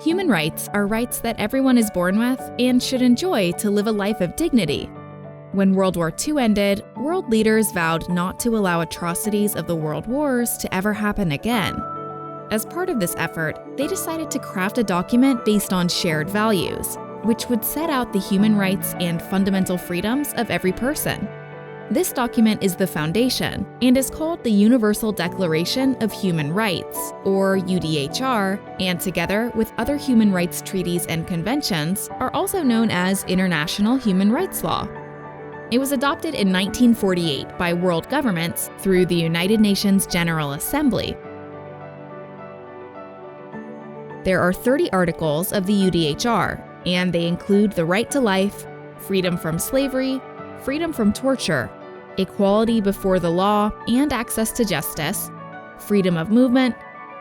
Human rights are rights that everyone is born with and should enjoy to live a life of dignity. When World War II ended, world leaders vowed not to allow atrocities of the world wars to ever happen again. As part of this effort, they decided to craft a document based on shared values, which would set out the human rights and fundamental freedoms of every person. This document is the foundation and is called the Universal Declaration of Human Rights, or UDHR, and together with other human rights treaties and conventions are also known as International Human Rights Law. It was adopted in 1948 by world governments through the United Nations General Assembly. There are 30 articles of the UDHR, and they include the right to life, freedom from slavery, freedom from torture, equality before the law and access to justice, freedom of movement,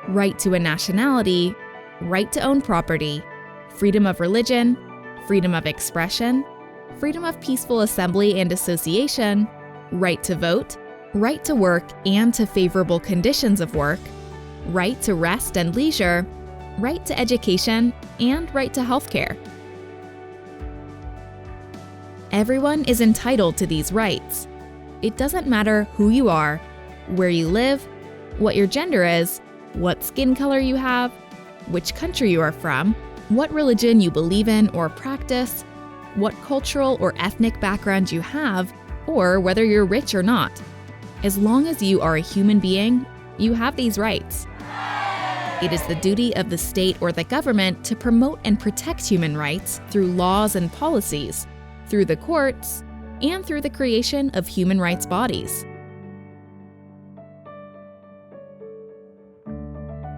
right to a nationality, right to own property, freedom of religion, freedom of expression, freedom of peaceful assembly and association, right to vote, right to work and to favorable conditions of work, right to rest and leisure, right to education, and right to health care. Everyone is entitled to these rights. It doesn't matter who you are, where you live, what your gender is, what skin color you have, which country you are from, what religion you believe in or practice, what cultural or ethnic background you have, or whether you're rich or not. As long as you are a human being, you have these rights. It is the duty of the state or the government to promote and protect human rights through laws and policies, through the courts, and through the creation of human rights bodies.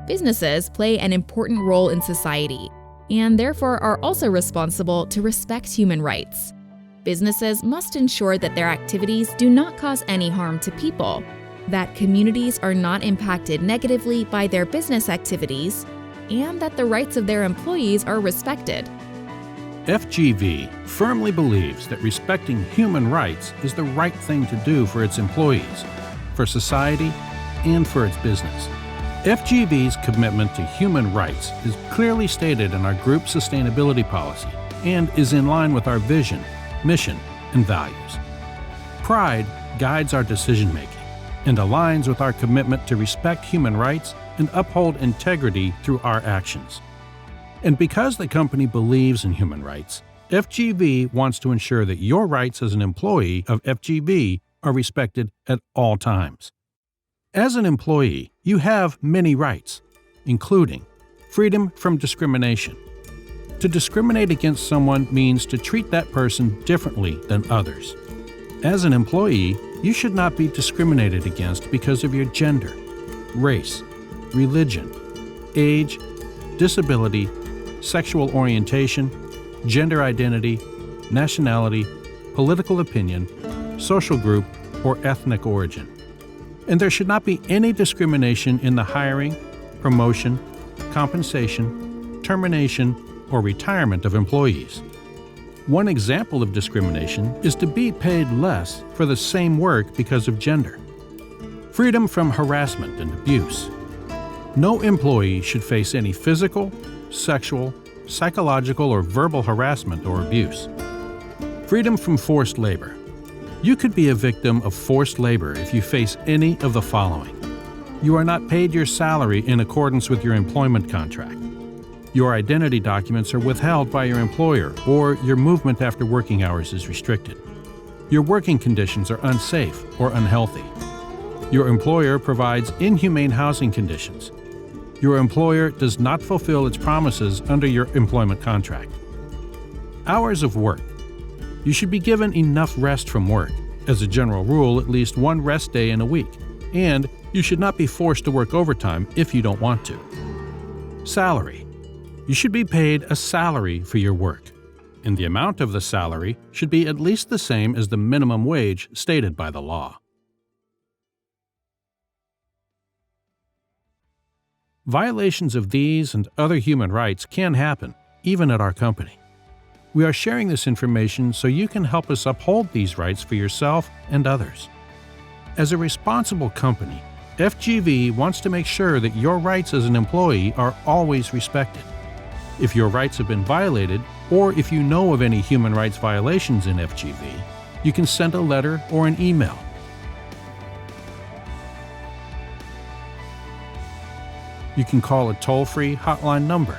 Businesses play an important role in society, and therefore are also responsible to respect human rights. Businesses must ensure that their activities do not cause any harm to people, that communities are not impacted negatively by their business activities, and that the rights of their employees are respected. FGV firmly believes that respecting human rights is the right thing to do for its employees, for society, and for its business. FGV's commitment to human rights is clearly stated in our group sustainability policy and is in line with our vision, mission, and values. Pride guides our decision-making and aligns with our commitment to respect human rights and uphold integrity through our actions. And because the company believes in human rights, FGV wants to ensure that your rights as an employee of FGV are respected at all times. As an employee, you have many rights, including freedom from discrimination. To discriminate against someone means to treat that person differently than others. As an employee, you should not be discriminated against because of your gender, race, religion, age, disability, sexual orientation, gender identity, nationality, political opinion, social group, or ethnic origin. And there should not be any discrimination in the hiring, promotion, compensation, termination, or retirement of employees. One example of discrimination is to be paid less for the same work because of gender. Freedom from harassment and abuse. No employee should face any physical, sexual, psychological, or verbal harassment or abuse. Freedom from forced labor. You could be a victim of forced labor if you face any of the following. You are not paid your salary in accordance with your employment contract. Your identity documents are withheld by your employer, or your movement after working hours is restricted. Your working conditions are unsafe or unhealthy. Your employer provides inhumane housing conditions. Your employer does not fulfill its promises under your employment contract. Hours of work. You should be given enough rest from work, as a general rule at least one rest day in a week, and you should not be forced to work overtime if you don't want to. Salary. You should be paid a salary for your work, and the amount of the salary should be at least the same as the minimum wage stated by the law. Violations of these and other human rights can happen, even at our company. We are sharing this information so you can help us uphold these rights for yourself and others. As a responsible company, FGV wants to make sure that your rights as an employee are always respected. If your rights have been violated, or if you know of any human rights violations in FGV, you can send a letter or an email. You can call a toll-free hotline number.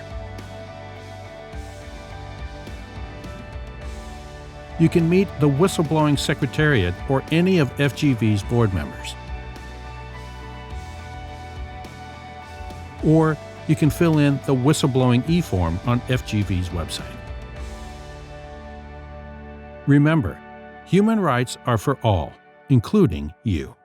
You can meet the Whistleblowing Secretariat or any of FGV's board members. Or you can fill in the Whistleblowing e-form on FGV's website. Remember, human rights are for all, including you.